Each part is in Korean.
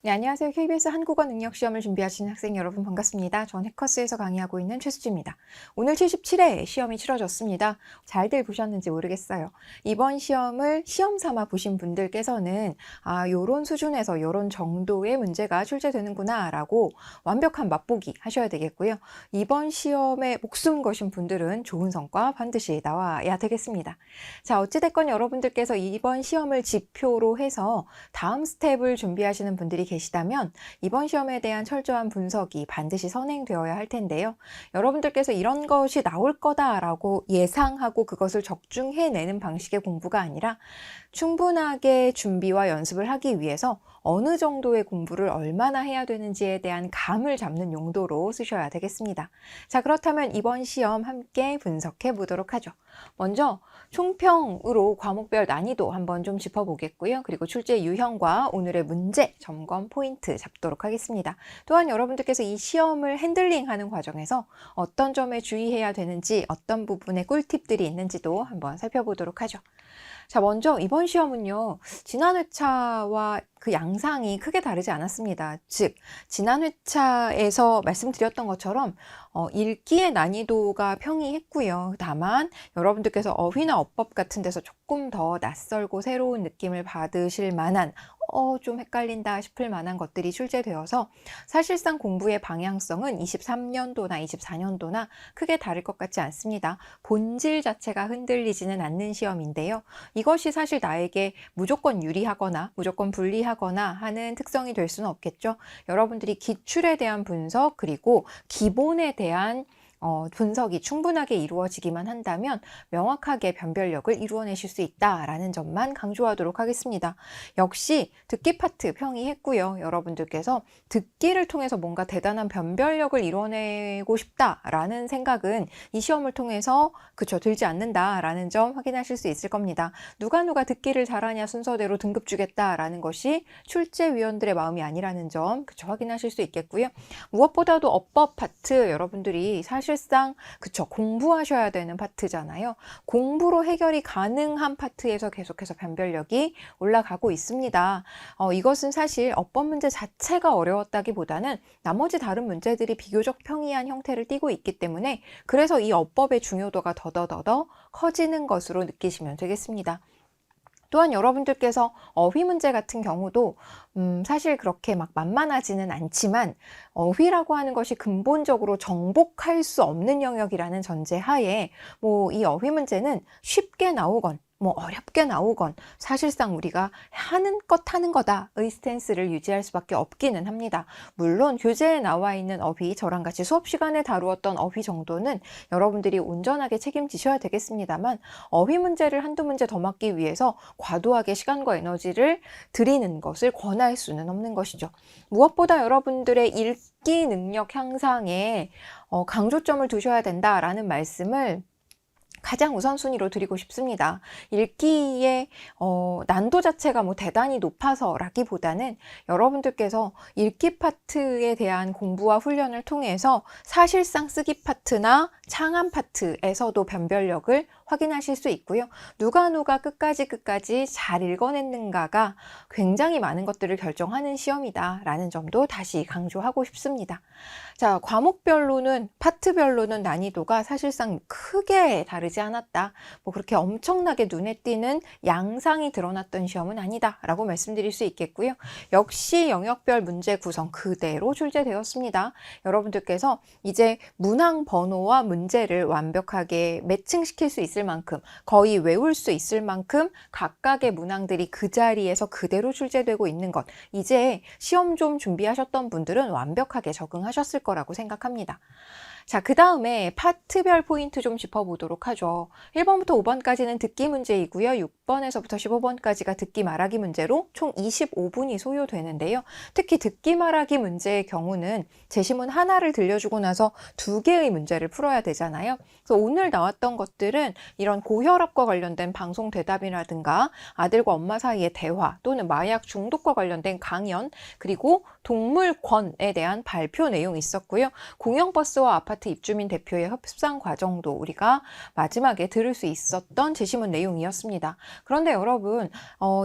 네, 안녕하세요. KBS 한국어 능력 시험을 준비하시는 학생 여러분 반갑습니다. 전 해커스에서 강의하고 있는 최수지입니다. 오늘 77회 시험이 치러졌습니다. 잘들 보셨는지 모르겠어요. 이번 시험을 시험 삼아 보신 분들께서는 요런 수준에서 요런 정도의 문제가 출제되는구나 라고 완벽한 맛보기 하셔야 되겠고요. 이번 시험에 목숨 거신 분들은 좋은 성과 반드시 나와야 되겠습니다. 자, 어찌됐건 여러분들께서 이번 시험을 지표로 해서 다음 스텝을 준비하시는 분들이 계시다면 이번 시험에 대한 철저한 분석이 반드시 선행되어야 할 텐데요. 여러분들께서 이런 것이 나올 거다라고 예상하고 그것을 적중해내는 방식의 공부가 아니라 충분하게 준비와 연습을 하기 위해서 어느 정도의 공부를 얼마나 해야 되는지에 대한 감을 잡는 용도로 쓰셔야 되겠습니다. 자, 그렇다면 이번 시험 함께 분석해 보도록 하죠. 먼저 총평으로 과목별 난이도 한번 좀 짚어보겠고요. 그리고 출제 유형과 오늘의 문제 점검 포인트 잡도록 하겠습니다. 또한 여러분들께서 이 시험을 핸들링하는 과정에서 어떤 점에 주의해야 되는지, 어떤 부분에 꿀팁들이 있는지도 한번 살펴보도록 하죠. 자, 먼저 이번 시험은요, 지난 회차와 그 양상이 크게 다르지 않았습니다. 즉, 지난 회차에서 말씀드렸던 것처럼 읽기의 난이도가 평이했고요. 다만 여러분들께서 어휘나 어법 같은 데서 조금 더 낯설고 새로운 느낌을 받으실 만한 좀 헷갈린다 싶을 만한 것들이 출제되어서 사실상 공부의 방향성은 23년도나 24년도나 크게 다를 것 같지 않습니다. 본질 자체가 흔들리지는 않는 시험인데요. 이것이 사실 나에게 무조건 유리하거나 무조건 불리하거나 하는 특성이 될 수는 없겠죠. 여러분들이 기출에 대한 분석 그리고 기본에 대한 분석이 충분하게 이루어지기만 한다면 명확하게 변별력을 이루어내실 수 있다라는 점만 강조하도록 하겠습니다. 역시 듣기 파트 평이했고요. 여러분들께서 듣기를 통해서 뭔가 대단한 변별력을 이루어내고 싶다라는 생각은 이 시험을 통해서 들지 않는다라는 점 확인하실 수 있을 겁니다. 누가 듣기를 잘하냐 순서대로 등급 주겠다라는 것이 출제위원들의 마음이 아니라는 점 확인하실 수 있겠고요. 무엇보다도 어법 파트 여러분들이 사실상 공부하셔야 되는 파트잖아요. 공부로 해결이 가능한 파트에서 계속해서 변별력이 올라가고 있습니다. 이것은 사실 어법 문제 자체가 어려웠다기보다는 나머지 다른 문제들이 비교적 평이한 형태를 띠고 있기 때문에 그래서 이 어법의 중요도가 더더더 커지는 것으로 느끼시면 되겠습니다. 또한 여러분들께서 어휘 문제 같은 경우도 사실 그렇게 막 만만하지는 않지만 어휘라고 하는 것이 근본적으로 정복할 수 없는 영역이라는 전제하에 이 어휘 문제는 쉽게 나오건 어렵게 나오건 사실상 우리가 하는 거다의 스탠스를 유지할 수밖에 없기는 합니다. 물론 교재에 나와 있는 어휘, 저랑 같이 수업 시간에 다루었던 어휘 정도는 여러분들이 온전하게 책임지셔야 되겠습니다만 어휘 문제를 한두 문제 더 맞기 위해서 과도하게 시간과 에너지를 들이는 것을 권할 수는 없는 것이죠. 무엇보다 여러분들의 읽기 능력 향상에 강조점을 두셔야 된다라는 말씀을 가장 우선순위로 드리고 싶습니다. 읽기의 난도 자체가 대단히 높아서라기보다는 여러분들께서 읽기 파트에 대한 공부와 훈련을 통해서 사실상 쓰기 파트나 창안 파트에서도 변별력을 확인하실 수 있고요. 누가 끝까지 잘 읽어냈는가가 굉장히 많은 것들을 결정하는 시험이다라는 점도 다시 강조하고 싶습니다. 자, 과목별로는 파트별로는 난이도가 사실상 크게 다르지 않았다. 그렇게 엄청나게 눈에 띄는 양상이 드러났던 시험은 아니다라고 말씀드릴 수 있겠고요. 역시 영역별 문제 구성 그대로 출제되었습니다. 여러분들께서 이제 문항 번호와 문제를 완벽하게 매칭시킬 수 있을 만큼 거의 외울 수 있을 만큼 각각의 문항들이 그 자리에서 그대로 출제되고 있는 것. 이제 시험 좀 준비하셨던 분들은 완벽하게 적응하셨을 거라고 생각합니다. 자, 그 다음에 파트별 포인트 좀 짚어보도록 하죠. 1번부터 5번까지는 듣기 문제이고요. 6번에서부터 15번까지가 듣기 말하기 문제로 총 25분이 소요되는데요. 특히 듣기 말하기 문제의 경우는 제시문 하나를 들려주고 나서 2개의 문제를 풀어야 되잖아요. 그래서 오늘 나왔던 것들은 이런 고혈압과 관련된 방송 대답이라든가 아들과 엄마 사이의 대화 또는 마약 중독과 관련된 강연 그리고 동물권에 대한 발표 내용이 있었고요. 공영버스와 아파트 아파트 입주민 대표의 협상 과정도 우리가 마지막에 들을 수 있었던 제시문 내용이었습니다. 그런데 여러분,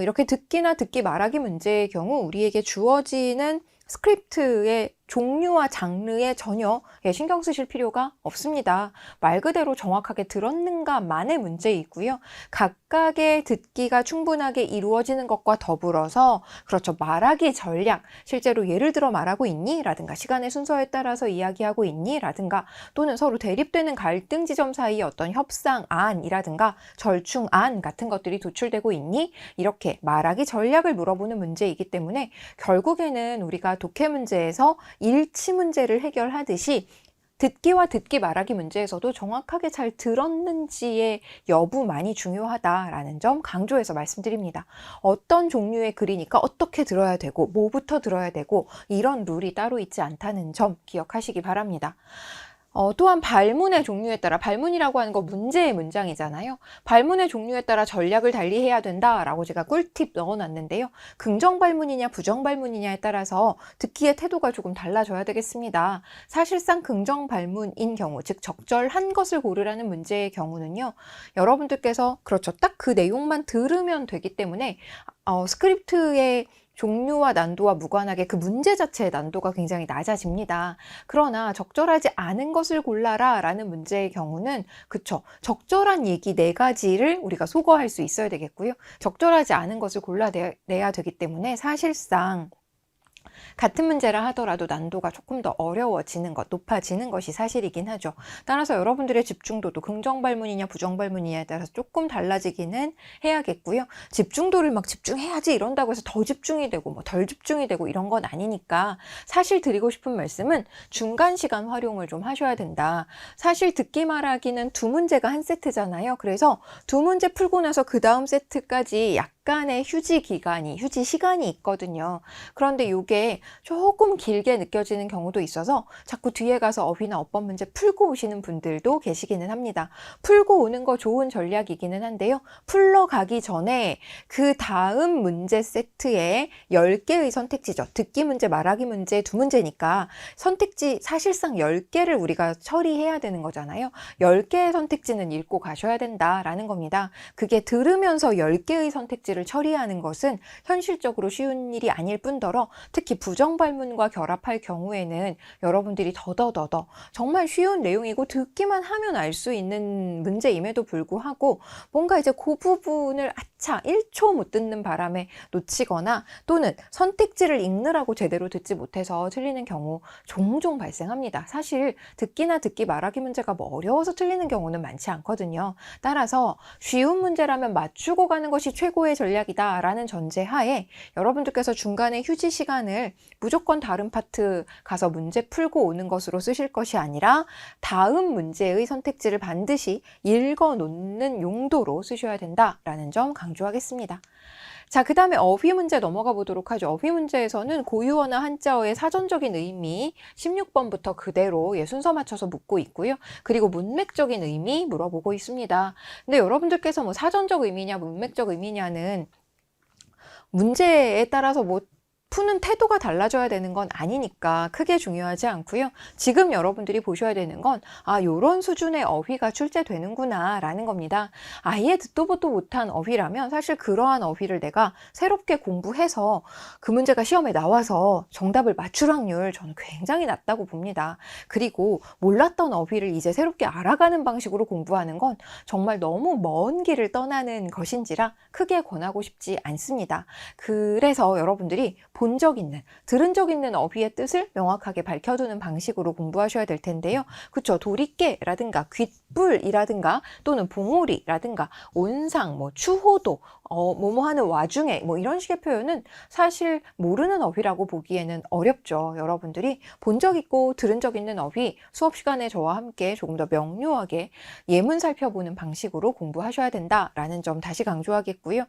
이렇게 듣기나 듣기 말하기 문제의 경우 우리에게 주어지는 스크립트의 종류와 장르에 전혀 신경 쓰실 필요가 없습니다. 말 그대로 정확하게 들었는가만의 문제이고요. 각각의 듣기가 충분하게 이루어지는 것과 더불어서 그렇죠. 말하기 전략, 실제로 예를 들어 말하고 있니? 라든가 시간의 순서에 따라서 이야기하고 있니? 라든가 또는 서로 대립되는 갈등 지점 사이의 어떤 협상안이라든가 절충안 같은 것들이 도출되고 있니? 이렇게 말하기 전략을 물어보는 문제이기 때문에 결국에는 우리가 독해 문제에서 일치 문제를 해결하듯이 듣기와 듣기 말하기 문제에서도 정확하게 잘 들었는지의 여부만이 중요하다라는 점 강조해서 말씀드립니다. 어떤 종류의 글이니까 어떻게 들어야 되고 뭐부터 들어야 되고 이런 룰이 따로 있지 않다는 점 기억하시기 바랍니다. 또한 발문의 종류에 따라, 발문이라고 하는 거 문제의 문장이잖아요. 발문의 종류에 따라 전략을 달리해야 된다라고 제가 꿀팁 넣어놨는데요. 긍정 발문이냐 부정 발문이냐에 따라서 듣기의 태도가 조금 달라져야 되겠습니다. 사실상 긍정 발문인 경우, 즉 적절한 것을 고르라는 문제의 경우는요. 여러분들께서 그렇죠. 딱 그 내용만 들으면 되기 때문에 스크립트의 종류와 난도와 무관하게 그 문제 자체의 난도가 굉장히 낮아집니다. 그러나 적절하지 않은 것을 골라라 라는 문제의 경우는 그쵸, 적절한 얘기 4가지를 우리가 소거할 수 있어야 되겠고요. 적절하지 않은 것을 골라내야 되기 때문에 사실상 같은 문제라 하더라도 난도가 조금 더 어려워지는 것, 높아지는 것이 사실이긴 하죠. 따라서 여러분들의 집중도도 긍정 발문이냐 부정 발문이냐에 따라서 조금 달라지기는 해야겠고요. 집중도를 막 집중해야지 이런다고 해서 더 집중이 되고 뭐 덜 집중이 되고 이런 건 아니니까 사실 드리고 싶은 말씀은 중간 시간 활용을 좀 하셔야 된다. 사실 듣기 말하기는 2문제가 한 세트잖아요. 그래서 2문제 풀고 나서 그 다음 세트까지 약간의 휴지 시간이 있거든요. 그런데 이게 조금 길게 느껴지는 경우도 있어서 자꾸 뒤에 가서 어휘나 어법 문제 풀고 오시는 분들도 계시기는 합니다. 풀고 오는 거 좋은 전략이기는 한데요. 풀러 가기 전에 그 다음 문제 세트에 10개의 선택지죠. 듣기 문제, 말하기 문제 2문제니까 선택지 사실상 10개를 우리가 처리해야 되는 거잖아요. 10개의 선택지는 읽고 가셔야 된다라는 겁니다. 그게 들으면서 10개의 선택지를 처리하는 것은 현실적으로 쉬운 일이 아닐 뿐더러 특히 부정 발문과 결합할 경우에는 여러분들이 더더더더 정말 쉬운 내용이고 듣기만 하면 알 수 있는 문제임에도 불구하고 뭔가 이제 그 부분을 아차 1초 못 듣는 바람에 놓치거나 또는 선택지를 읽느라고 제대로 듣지 못해서 틀리는 경우 종종 발생합니다. 사실 듣기나 듣기 말하기 문제가 뭐 어려워서 틀리는 경우는 많지 않거든요. 따라서 쉬운 문제라면 맞추고 가는 것이 최고의 전략이다 라는 전제하에 여러분들께서 중간에 휴지 시간을 무조건 다른 파트 가서 문제 풀고 오는 것으로 쓰실 것이 아니라 다음 문제의 선택지를 반드시 읽어 놓는 용도로 쓰셔야 된다라는 점 강조하겠습니다. 자, 그 다음에 어휘 문제 넘어가 보도록 하죠. 어휘 문제에서는 고유어나 한자어의 사전적인 의미 16번부터 그대로 순서 맞춰서 묻고 있고요. 그리고 문맥적인 의미 물어보고 있습니다. 근데 여러분들께서 뭐 사전적 의미냐 문맥적 의미냐는 문제에 따라서 뭐 푸는 태도가 달라져야 되는 건 아니니까 크게 중요하지 않고요. 지금 여러분들이 보셔야 되는 건 요런 수준의 어휘가 출제되는구나 라는 겁니다. 아예 듣도 보도 못한 어휘라면 사실 그러한 어휘를 내가 새롭게 공부해서 그 문제가 시험에 나와서 정답을 맞출 확률 저는 굉장히 낮다고 봅니다. 그리고 몰랐던 어휘를 이제 새롭게 알아가는 방식으로 공부하는 건 정말 너무 먼 길을 떠나는 것인지라 크게 권하고 싶지 않습니다. 그래서 여러분들이 본 적 있는, 들은 적 있는 어휘의 뜻을 명확하게 밝혀두는 방식으로 공부하셔야 될 텐데요. 그쵸? 도리깨라든가 귓불이라든가 또는 봉오리라든가 온상, 추호도, 뭐뭐 하는 와중에 이런 식의 표현은 사실 모르는 어휘라고 보기에는 어렵죠. 여러분들이 본 적 있고 들은 적 있는 어휘 수업 시간에 저와 함께 조금 더 명료하게 예문 살펴보는 방식으로 공부하셔야 된다라는 점 다시 강조하겠고요.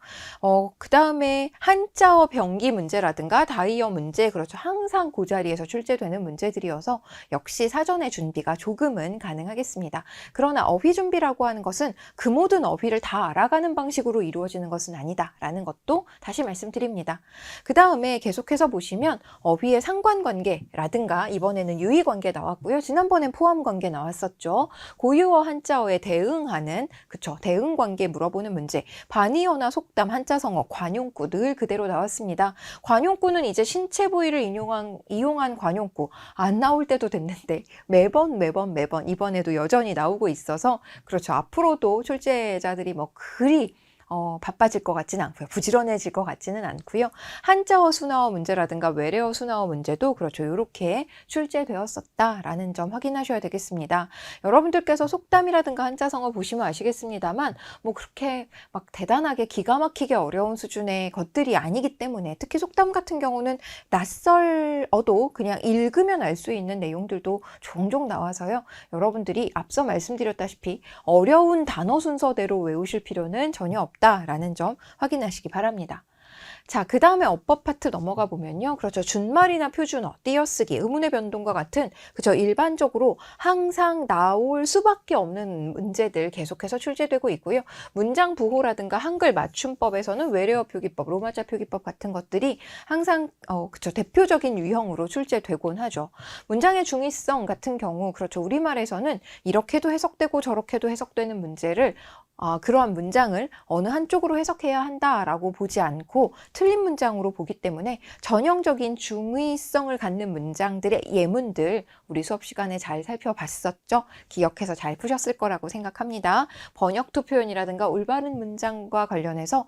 그 다음에 한자어 병기 문제라든가 다이어 문제, 그렇죠. 항상 그 자리에서 출제되는 문제들이어서 역시 사전의 준비가 조금은 가능하겠습니다. 그러나 어휘 준비라고 하는 것은 그 모든 어휘를 다 알아가는 방식으로 이루어지는 것은 아니다라는 것도 다시 말씀드립니다. 그 다음에 계속해서 보시면 어휘의 상관관계라든가 이번에는 유의관계 나왔고요. 지난번엔 포함관계 나왔었죠. 고유어 한자어에 대응하는, 그쵸, 대응관계 물어보는 문제, 반의어나 속담, 한자성어, 관용구 늘 그대로 나왔습니다. 관용구는 이제 신체 부위를 이용한 관용구 안 나올 때도 됐는데 매번 이번에도 여전히 나오고 있어서, 그렇죠, 앞으로도 출제자들이 뭐 그리 바빠질 것 같지는 않고요. 부지런해질 것 같지는 않고요. 한자어 순화어 문제라든가 외래어 순화어 문제도 그렇죠. 이렇게 출제되었었다라는 점 확인하셔야 되겠습니다. 여러분들께서 속담이라든가 한자성어 보시면 아시겠습니다만 뭐 그렇게 막 대단하게 기가 막히게 어려운 수준의 것들이 아니기 때문에, 특히 속담 같은 경우는 낯설어도 그냥 읽으면 알 수 있는 내용들도 종종 나와서요. 여러분들이 앞서 말씀드렸다시피 어려운 단어 순서대로 외우실 필요는 전혀 없다라는 점 확인하시기 바랍니다. 자, 그 다음에 어법 파트 넘어가 보면요. 그렇죠. 준말이나 표준어, 띄어쓰기, 의문의 변동과 같은, 그렇죠, 일반적으로 항상 나올 수밖에 없는 문제들 계속해서 출제되고 있고요. 문장 부호라든가 한글 맞춤법에서는 외래어 표기법, 로마자 표기법 같은 것들이 항상 그렇죠, 대표적인 유형으로 출제되곤 하죠. 문장의 중의성 같은 경우, 그렇죠, 우리말에서는 이렇게도 해석되고 저렇게도 해석되는 문제를 그러한 문장을 어느 한쪽으로 해석해야 한다라고 보지 않고 틀린 문장으로 보기 때문에 전형적인 중의성을 갖는 문장들의 예문들 우리 수업 시간에 잘 살펴봤었죠. 기억해서 잘 푸셨을 거라고 생각합니다. 번역투 표현이라든가 올바른 문장과 관련해서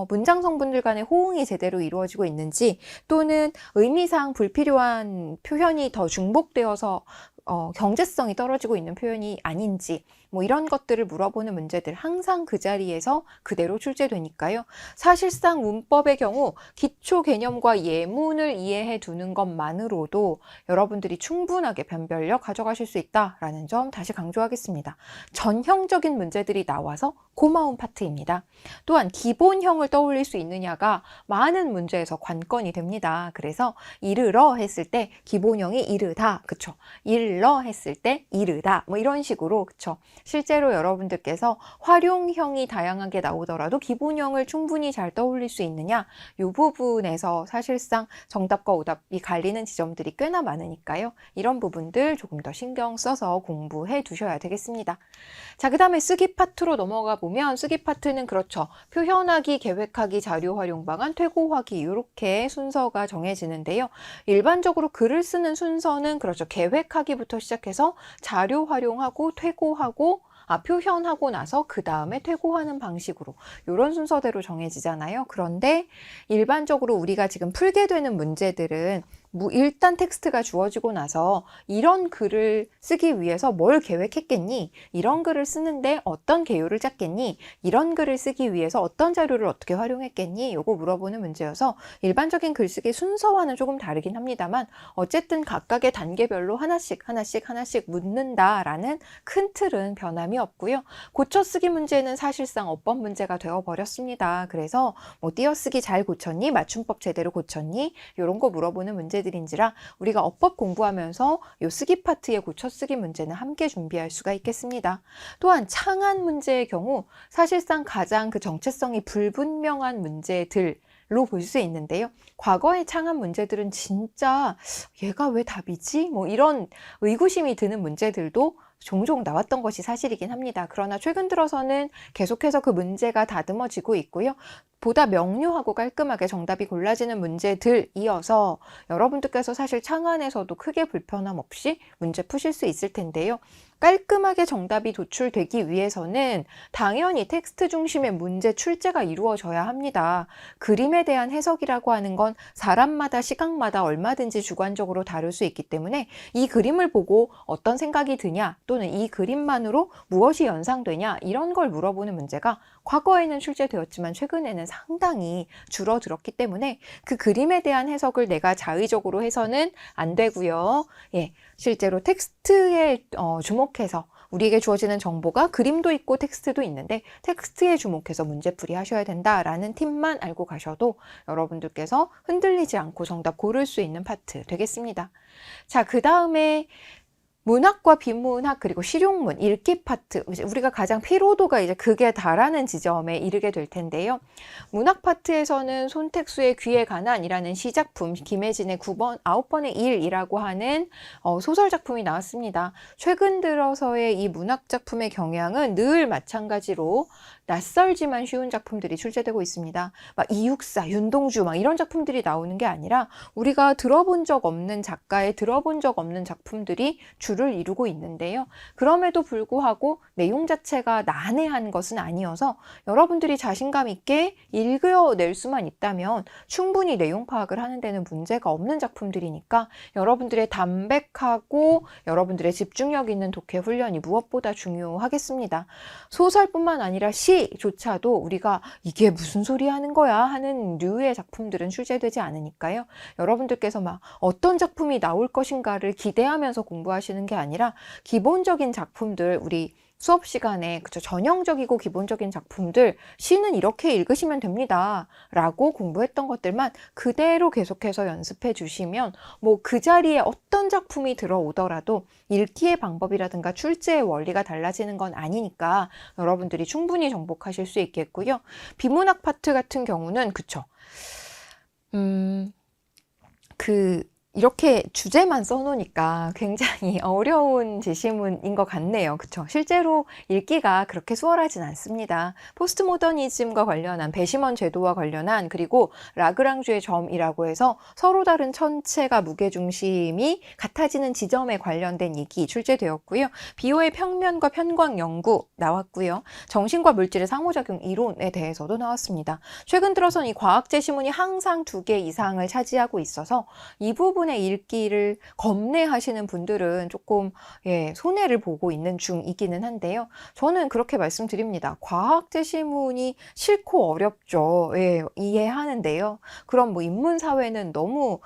문장 성분들 간의 호응이 제대로 이루어지고 있는지, 또는 의미상 불필요한 표현이 더 중복되어서 경제성이 떨어지고 있는 표현이 아닌지, 뭐 이런 것들을 물어보는 문제들 항상 그 자리에서 그대로 출제되니까요. 사실상 문법의 경우 기초 개념과 예문을 이해해 두는 것만으로도 여러분들이 충분하게 변별력 가져가실 수 있다라는 점 다시 강조하겠습니다. 전형적인 문제들이 나와서 고마운 파트입니다. 또한 기본형을 떠올릴 수 있느냐가 많은 문제에서 관건이 됩니다. 그래서 이르러 했을 때 기본형이 이르다, 그쵸? 일러 했을 때 이르다, 뭐 이런 식으로, 그쵸? 실제로 여러분들께서 활용형이 다양하게 나오더라도 기본형을 충분히 잘 떠올릴 수 있느냐, 이 부분에서 사실상 정답과 오답이 갈리는 지점들이 꽤나 많으니까요. 이런 부분들 조금 더 신경 써서 공부해 두셔야 되겠습니다. 자, 그 다음에 쓰기 파트로 넘어가 보면, 쓰기 파트는 그렇죠, 표현하기, 계획하기, 자료 활용 방안, 퇴고하기, 이렇게 순서가 정해지는데요. 일반적으로 글을 쓰는 순서는 그렇죠, 계획하기부터 시작해서 자료 활용하고 퇴고하고 표현하고 나서 그 다음에 퇴고하는 방식으로 이런 순서대로 정해지잖아요. 그런데 일반적으로 우리가 지금 풀게 되는 문제들은 일단 텍스트가 주어지고 나서 이런 글을 쓰기 위해서 뭘 계획했겠니? 이런 글을 쓰는데 어떤 개요를 짰겠니? 이런 글을 쓰기 위해서 어떤 자료를 어떻게 활용했겠니? 요거 물어보는 문제여서 일반적인 글쓰기 순서와는 조금 다르긴 합니다만 어쨌든 각각의 단계별로 하나씩 묻는다라는 큰 틀은 변함이 없고요. 고쳐쓰기 문제는 사실상 어법 문제가 되어버렸습니다. 그래서 뭐 띄어쓰기 잘 고쳤니? 맞춤법 제대로 고쳤니? 이런 거 물어보는 문제들인지라 우리가 어법 공부하면서 요 쓰기 파트의 고쳐쓰기 문제는 함께 준비할 수가 있겠습니다. 또한 창한 문제의 경우 사실상 가장 그 정체성이 불분명한 문제들 로 볼 수 있는데요. 과거의 창한 문제들은 진짜 얘가 왜 답이지? 뭐 이런 의구심이 드는 문제들도 종종 나왔던 것이 사실이긴 합니다. 그러나 최근 들어서는 계속해서 그 문제가 다듬어지고 있고요. 보다 명료하고 깔끔하게 정답이 골라지는 문제들이어서 여러분들께서 사실 창안에서도 크게 불편함 없이 문제 푸실 수 있을 텐데요. 깔끔하게 정답이 도출되기 위해서는 당연히 텍스트 중심의 문제 출제가 이루어져야 합니다. 그림에 대한 해석이라고 하는 건 사람마다 시각마다 얼마든지 주관적으로 다를 수 있기 때문에 이 그림을 보고 어떤 생각이 드냐, 또는 이 그림만으로 무엇이 연상되냐, 이런 걸 물어보는 문제가 과거에는 출제되었지만 최근에는 상당히 줄어들었기 때문에 그 그림에 대한 해석을 내가 자의적으로 해서는 안 되고요. 실제로 텍스트에 주목해서 우리에게 주어지는 정보가 그림도 있고 텍스트도 있는데 텍스트에 주목해서 문제풀이 하셔야 된다라는 팁만 알고 가셔도 여러분들께서 흔들리지 않고 정답 고를 수 있는 파트 되겠습니다. 자, 그 다음에 문학과 비문학 그리고 실용문 읽기 파트, 우리가 가장 피로도가 이제 극에 달하는 지점에 이르게 될 텐데요. 문학 파트에서는 손택수의 귀에 관한이라는 시작품, 김혜진의 9번의 일이라고 하는 소설 작품이 나왔습니다. 최근 들어서의 이 문학 작품의 경향은 늘 마찬가지로 낯설지만 쉬운 작품들이 출제되고 있습니다. 막 이육사, 윤동주 막 이런 작품들이 나오는 게 아니라 우리가 들어본 적 없는 작가의 들어본 적 없는 작품들이 주를 이루고 있는데요. 그럼에도 불구하고 내용 자체가 난해한 것은 아니어서 여러분들이 자신감 있게 읽어낼 수만 있다면 충분히 내용 파악을 하는 데는 문제가 없는 작품들이니까 여러분들의 담백하고 여러분들의 집중력 있는 독해 훈련이 무엇보다 중요하겠습니다. 소설뿐만 아니라 시조차도 우리가 이게 무슨 소리 하는 거야 하는 류의 작품들은 출제되지 않으니까요. 여러분들께서 막 어떤 작품이 나올 것인가를 기대하면서 공부하시는 게 아니라 기본적인 작품들, 우리 수업 시간에 그쵸, 전형적이고 기본적인 작품들, 시는 이렇게 읽으시면 됩니다 라고 공부했던 것들만 그대로 계속해서 연습해 주시면 뭐 그 자리에 어떤 작품이 들어오더라도 읽기의 방법이라든가 출제의 원리가 달라지는 건 아니니까 여러분들이 충분히 정복하실 수 있겠고요. 비문학 파트 같은 경우는 그쵸, 이렇게 주제만 써놓으니까 굉장히 어려운 제시문인 것 같네요. 그쵸? 실제로 읽기가 그렇게 수월하진 않습니다. 포스트 모더니즘과 관련한 배심원 제도와 관련한, 그리고 라그랑주의 점이라고 해서 서로 다른 천체가 무게중심이 같아지는 지점에 관련된 얘기 출제되었고요. 비오의 평면과 편광 연구 나왔고요. 정신과 물질의 상호작용 이론에 대해서도 나왔습니다. 최근 들어선 이 과학 제시문이 항상 2개 이상을 차지하고 있어서 이 부분의 읽기를 겁내하시는 분들은 조금 손해를 보고 있는 중이기는 한데요. 저는 그렇게 말씀드립니다. 과학 제시문이 싫고 어렵죠. 이해하는데요. 그럼 뭐 인문사회는 너무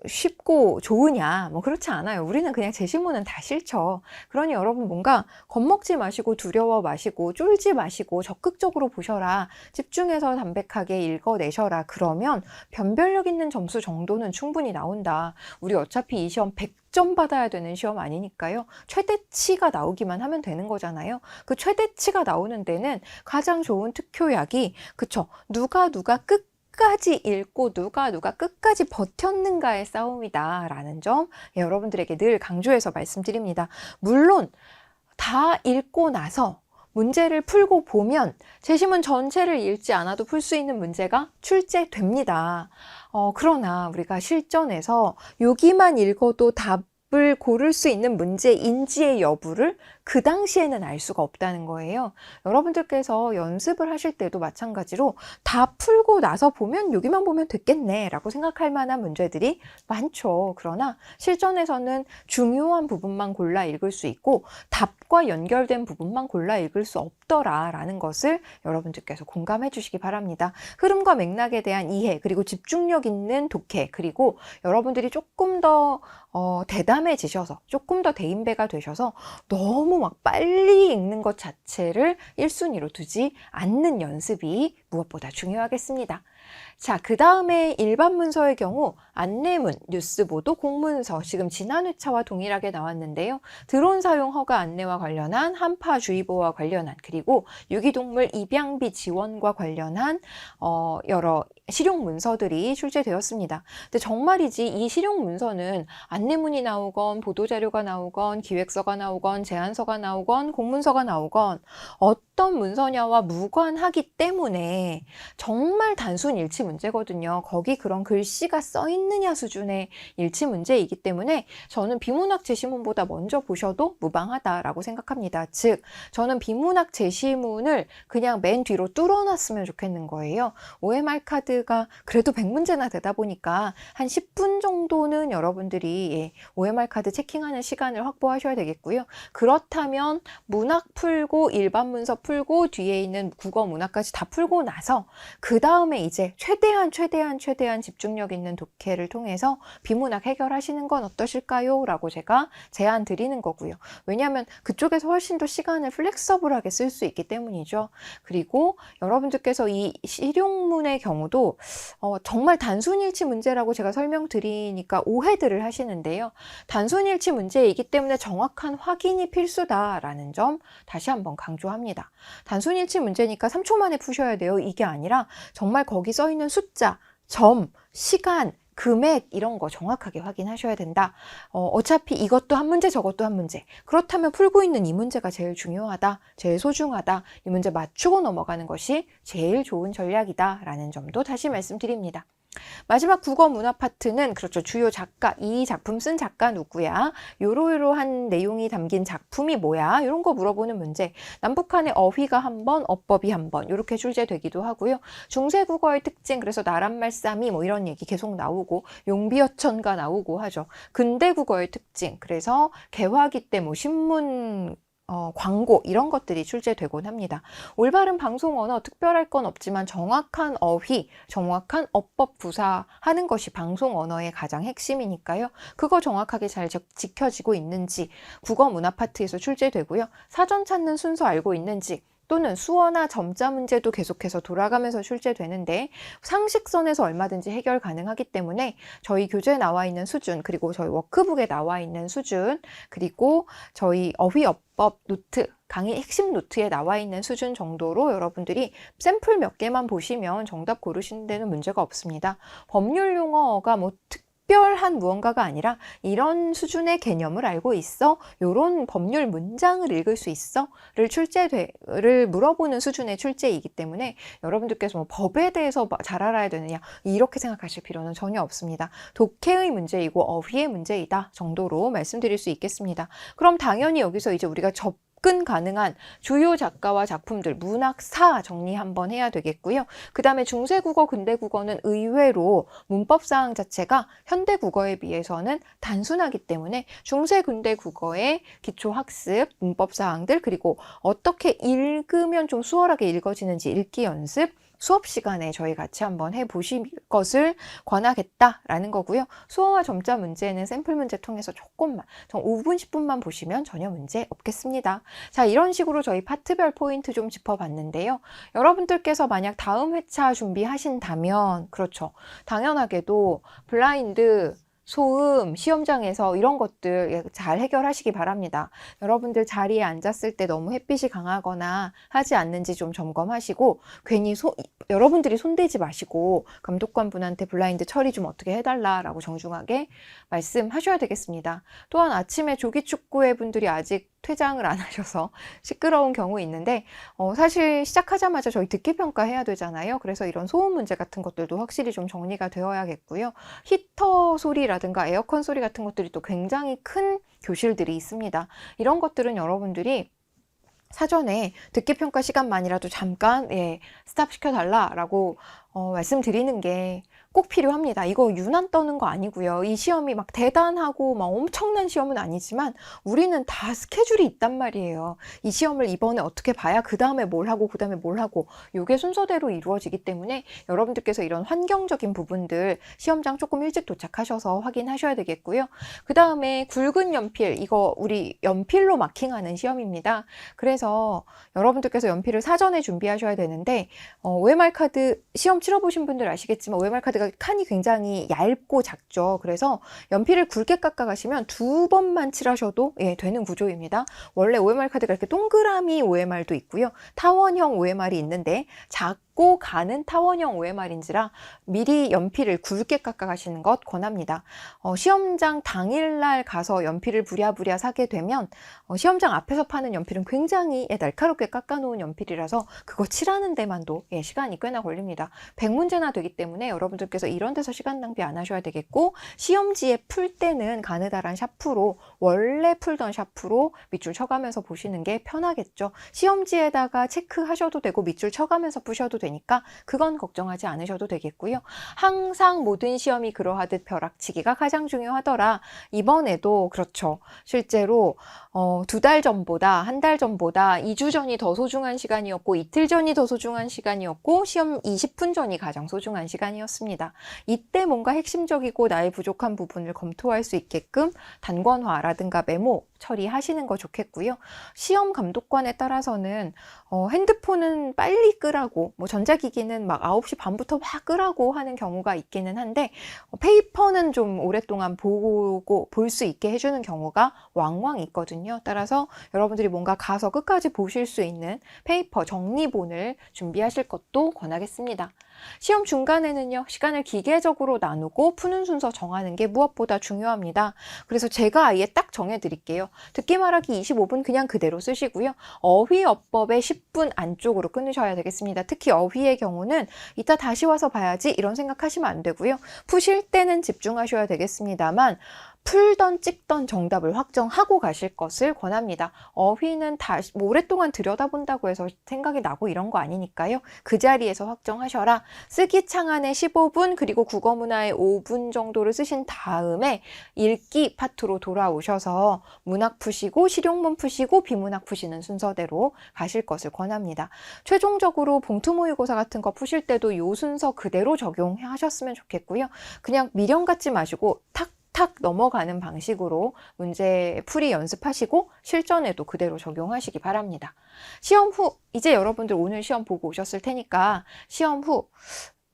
쉽고 좋으냐? 뭐 그렇지 않아요. 우리는 그냥 제시문은 다 싫죠. 그러니 여러분 뭔가 겁먹지 마시고 두려워 마시고 쫄지 마시고 적극적으로 보셔라. 집중해서 담백하게 읽어내셔라. 그러면 변별력 있는 점수 정도는 충분히 나온다. 우리 어차피 이 시험 100점 받아야 되는 시험 아니니까요. 최대치가 나오기만 하면 되는 거잖아요. 그 최대치가 나오는 데는 가장 좋은 특효약이 그쵸? 누가 끝까지 읽고 누가 끝까지 버텼는가의 싸움이다 라는 점 여러분들에게 늘 강조해서 말씀드립니다. 물론 다 읽고 나서 문제를 풀고 보면 제시문 전체를 읽지 않아도 풀 수 있는 문제가 출제됩니다. 그러나 우리가 실전에서 여기만 읽어도 답을 고를 수 있는 문제인지의 여부를 그 당시에는 알 수가 없다는 거예요. 여러분들께서 연습을 하실 때도 마찬가지로 다 풀고 나서 보면 여기만 보면 됐겠네 라고 생각할 만한 문제들이 많죠. 그러나 실전에서는 중요한 부분만 골라 읽을 수 있고 답과 연결된 부분만 골라 읽을 수 없더라 라는 것을 여러분들께서 공감해 주시기 바랍니다. 흐름과 맥락에 대한 이해, 그리고 집중력 있는 독해, 그리고 여러분들이 조금 더 대담해지셔서 조금 더 대인배가 되셔서 너무 막 빨리 읽는 것 자체를 1순위로 두지 않는 연습이 무엇보다 중요하겠습니다. 자, 그 다음에 일반 문서의 경우 안내문, 뉴스보도, 공문서, 지금 지난 회차와 동일하게 나왔는데요. 드론 사용 허가 안내와 관련한, 한파주의보와 관련한, 그리고 유기동물 입양비 지원과 관련한 여러 실용 문서들이 출제되었습니다. 근데 정말이지 이 실용 문서는 안내문이 나오건 보도자료가 나오건 기획서가 나오건 제안서가 나오건 공문서가 나오건 어떤 문서냐와 무관하기 때문에 정말 단순 일치 문제거든요. 거기 그런 글씨가 써 있느냐 수준의 일치 문제이기 때문에 저는 비문학 제시문보다 먼저 보셔도 무방하다라고 생각합니다. 즉, 저는 비문학 제시문을 그냥 맨 뒤로 뚫어놨으면 좋겠는 거예요. OMR 카드가 그래도 100문제나 되다 보니까 한 10분 정도는 여러분들이 OMR 카드 체킹하는 시간을 확보하셔야 되겠고요. 그렇다면 문학 풀고 일반 문서 풀고 뒤에 있는 국어 문학까지 다 풀고 나서 그 다음에 이제 최대한 집중력 있는 독해를 통해서 비문학 해결하시는 건 어떠실까요? 라고 제가 제안 드리는 거고요. 왜냐하면 그쪽에서 훨씬 더 시간을 플렉서블하게 쓸 수 있기 때문이죠. 그리고 여러분들께서 이 실용문의 경우도 정말 단순일치 문제라고 제가 설명드리니까 오해들을 하시는데요. 단순일치 문제이기 때문에 정확한 확인이 필수다라는 점 다시 한번 강조합니다. 단순일치 문제니까 3초 만에 푸셔야 돼요. 이게 아니라 정말 거기 써 있는 숫자, 점, 시간, 금액 이런 거 정확하게 확인하셔야 된다. 어차피 이것도 한 문제 저것도 한 문제. 그렇다면 풀고 있는 이 문제가 제일 중요하다. 제일 소중하다. 이 문제 맞추고 넘어가는 것이 제일 좋은 전략이다. 라는 점도 다시 말씀드립니다. 마지막 국어 문화 파트는 그렇죠. 주요 작가, 이 작품 쓴 작가 누구야? 요러요러한 내용이 담긴 작품이 뭐야? 이런 거 물어보는 문제. 남북한의 어휘가 한 번, 어법이 한 번 이렇게 출제되기도 하고요. 중세 국어의 특징, 그래서 나란말싸미 뭐 이런 얘기 계속 나오고 용비어천가 나오고 하죠. 근대 국어의 특징, 그래서 개화기 때 뭐 신문 광고 이런 것들이 출제되곤 합니다. 올바른 방송 언어 특별할 건 없지만 정확한 어휘, 정확한 어법 구사하는 것이 방송 언어의 가장 핵심이니까요. 그거 정확하게 잘 지켜지고 있는지 국어 문화 파트에서 출제되고요. 사전 찾는 순서 알고 있는지 또는 수어나 점자 문제도 계속해서 돌아가면서 출제되는데 상식선에서 얼마든지 해결 가능하기 때문에 저희 교재에 나와 있는 수준, 그리고 저희 워크북에 나와 있는 수준, 그리고 저희 어휘어법 노트, 강의 핵심 노트에 나와 있는 수준 정도로 여러분들이 샘플 몇 개만 보시면 정답 고르시는 데는 문제가 없습니다. 법률 용어가 뭐 특별한 무언가가 아니라 이런 수준의 개념을 알고 있어? 요런 법률 문장을 읽을 수 있어? 를 물어보는 수준의 출제이기 때문에 여러분들께서 뭐 법에 대해서 잘 알아야 되느냐 이렇게 생각하실 필요는 전혀 없습니다. 독해의 문제이고 어휘의 문제이다 정도로 말씀드릴 수 있겠습니다. 그럼 당연히 여기서 이제 우리가 접근 가능한 주요 작가와 작품들, 문학사 정리 한번 해야 되겠고요. 그 다음에 중세국어, 근대국어는 의외로 문법사항 자체가 현대국어에 비해서는 단순하기 때문에 중세, 근대국어의 기초학습, 문법사항들, 그리고 어떻게 읽으면 좀 수월하게 읽어지는지 읽기 연습, 수업 시간에 저희 같이 한번 해보실 것을 권하겠다라는 거고요. 수어와 점자 문제는 샘플 문제 통해서 조금만, 5분, 10분만 보시면 전혀 문제 없겠습니다. 자, 이런 식으로 저희 파트별 포인트 좀 짚어봤는데요. 여러분들께서 만약 다음 회차 준비하신다면, 그렇죠. 당연하게도 블라인드, 소음, 시험장에서 이런 것들 잘 해결하시기 바랍니다. 여러분들 자리에 앉았을 때 너무 햇빛이 강하거나 하지 않는지 좀 점검하시고 괜히 여러분들이 손대지 마시고 감독관분한테 블라인드 처리 좀 어떻게 해달라라고 정중하게 말씀하셔야 되겠습니다. 또한 아침에 조기축구회 분들이 아직 퇴장을 안 하셔서 시끄러운 경우 있는데 사실 시작하자마자 저희 듣기평가 해야 되잖아요. 그래서 이런 소음 문제 같은 것들도 확실히 좀 정리가 되어야겠고요. 히터 소리라든가 에어컨 소리 같은 것들이 또 굉장히 큰 교실들이 있습니다. 이런 것들은 여러분들이 사전에 듣기평가 시간만이라도 잠깐 스탑 시켜달라라고 말씀드리는 게 꼭 필요합니다. 이거 유난 떠는 거 아니고요. 이 시험이 막 대단하고 막 엄청난 시험은 아니지만 우리는 다 스케줄이 있단 말이에요. 이 시험을 이번에 어떻게 봐야 그 다음에 뭘 하고 그 다음에 뭘 하고 이게 순서대로 이루어지기 때문에 여러분들께서 이런 환경적인 부분들 시험장 조금 일찍 도착하셔서 확인하셔야 되겠고요. 그 다음에 굵은 연필, 이거 우리 연필로 마킹하는 시험입니다. 그래서 여러분들께서 연필을 사전에 준비하셔야 되는데 OMR 카드 시험 치러보신 분들 아시겠지만 OMR 카드가 칸이 굉장히 얇고 작죠. 그래서 연필을 굵게 깎아 가시면 2번만 칠하셔도 되는 구조입니다. 원래 OMR 카드가 이렇게 동그라미 OMR도 있고요. 타원형 OMR이 있는데 작고 가는 타원형 OMR인지라 미리 연필을 굵게 깎아 가시는 것 권합니다. 시험장 당일날 가서 연필을 부랴부랴 사게 되면 시험장 앞에서 파는 연필은 굉장히 날카롭게 깎아 놓은 연필이라서 그거 칠하는 데만도 시간이 꽤나 걸립니다. 100문제나 되기 때문에 여러분들께서 이런 데서 시간 낭비 안 하셔야 되겠고 시험지에 풀 때는 가느다란 샤프로 원래 풀던 샤프로 밑줄 쳐가면서 보시는 게 편하겠죠. 시험지에다가 체크하셔도 되고 밑줄 쳐가면서 푸셔도 되니까 되니까 그건 걱정하지 않으셔도 되겠고요. 항상 모든 시험이 그러하듯 벼락치기가 가장 중요하더라. 이번에도 그렇죠. 실제로 2달 전보다, 1달 전보다 2주 전이 더 소중한 시간이었고, 이틀 전이 더 소중한 시간이었고, 시험 20분 전이 가장 소중한 시간이었습니다. 이때 뭔가 핵심적이고 나의 부족한 부분을 검토할 수 있게끔 단권화라든가 메모 처리하시는 거 좋겠고요. 시험 감독관에 따라서는 핸드폰은 빨리 끄라고, 뭐 전자기기는 막 9시 반부터 막 끄라고 하는 경우가 있기는 한데, 페이퍼는 좀 오랫동안 보고 볼 수 있게 해주는 경우가 왕왕 있거든요. 따라서 여러분들이 뭔가 가서 끝까지 보실 수 있는 페이퍼 정리본을 준비하실 것도 권하겠습니다. 시험 중간에는요, 시간을 기계적으로 나누고 푸는 순서 정하는 게 무엇보다 중요합니다. 그래서 제가 아예 딱 정해드릴게요. 듣기 말하기 25분 그냥 그대로 쓰시고요. 어휘 어법에 10분 안쪽으로 끊으셔야 되겠습니다. 특히 어휘의 경우는 이따 다시 와서 봐야지 이런 생각하시면 안 되고요. 푸실 때는 집중하셔야 되겠습니다만 풀던 찍던 정답을 확정하고 가실 것을 권합니다. 어휘는 다시 오랫동안 들여다본다고 해서 생각이 나고 이런 거 아니니까요. 그 자리에서 확정하셔라. 쓰기 창안에 15분 그리고 국어문화에 5분 정도를 쓰신 다음에 읽기 파트로 돌아오셔서 문학 푸시고 실용문 푸시고 비문학 푸시는 순서대로 가실 것을 권합니다. 최종적으로 봉투 모의고사 같은 거 푸실 때도 이 순서 그대로 적용하셨으면 좋겠고요. 그냥 미련 갖지 마시고 탁 넘어가는 방식으로 문제 풀이 연습하시고 실전에도 그대로 적용하시기 바랍니다. 시험 후, 이제 여러분들 오늘 시험 보고 오셨을 테니까 시험 후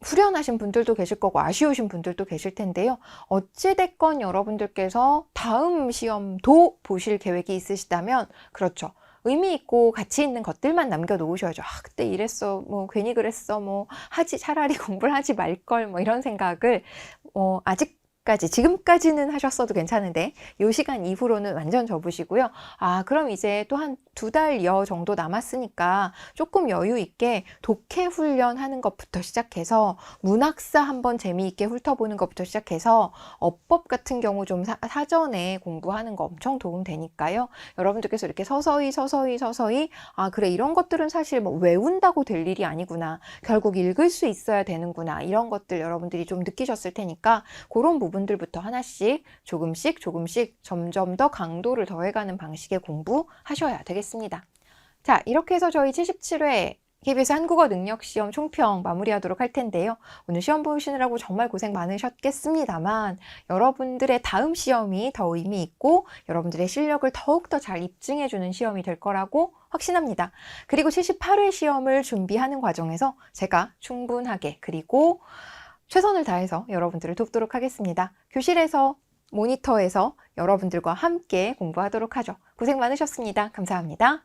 후련하신 분들도 계실 거고 아쉬우신 분들도 계실 텐데요. 어찌됐건 여러분들께서 다음 시험도 보실 계획이 있으시다면 그렇죠. 의미 있고 가치 있는 것들만 남겨놓으셔야죠. 그때 이랬어, 뭐 괜히 그랬어, 뭐 차라리 공부를 하지 말걸, 뭐 이런 생각을 지금까지는 하셨어도 괜찮은데 이 시간 이후로는 완전 접으시고요. 그럼 이제 또 한 2달여 정도 남았으니까 조금 여유 있게 독해 훈련하는 것부터 시작해서 문학사 한번 재미있게 훑어보는 것부터 시작해서 어법 같은 경우 좀 사전에 공부하는 거 엄청 도움되니까요. 여러분들께서 이렇게 서서히 그래 이런 것들은 사실 뭐 외운다고 될 일이 아니구나. 결국 읽을 수 있어야 되는구나. 이런 것들 여러분들이 좀 느끼셨을 테니까 그런 부분들부터 하나씩 조금씩 점점 더 강도를 더해가는 방식의 공부하셔야 되겠습니다. 자, 이렇게 해서 저희 77회 KBS 한국어 능력시험 총평 마무리하도록 할 텐데요. 오늘 시험 보시느라고 정말 고생 많으셨겠습니다만 여러분들의 다음 시험이 더 의미 있고 여러분들의 실력을 더욱더 잘 입증해주는 시험이 될 거라고 확신합니다. 그리고 78회 시험을 준비하는 과정에서 제가 충분하게 그리고 최선을 다해서 여러분들을 돕도록 하겠습니다. 교실에서 모니터에서 여러분들과 함께 공부하도록 하죠. 고생 많으셨습니다. 감사합니다.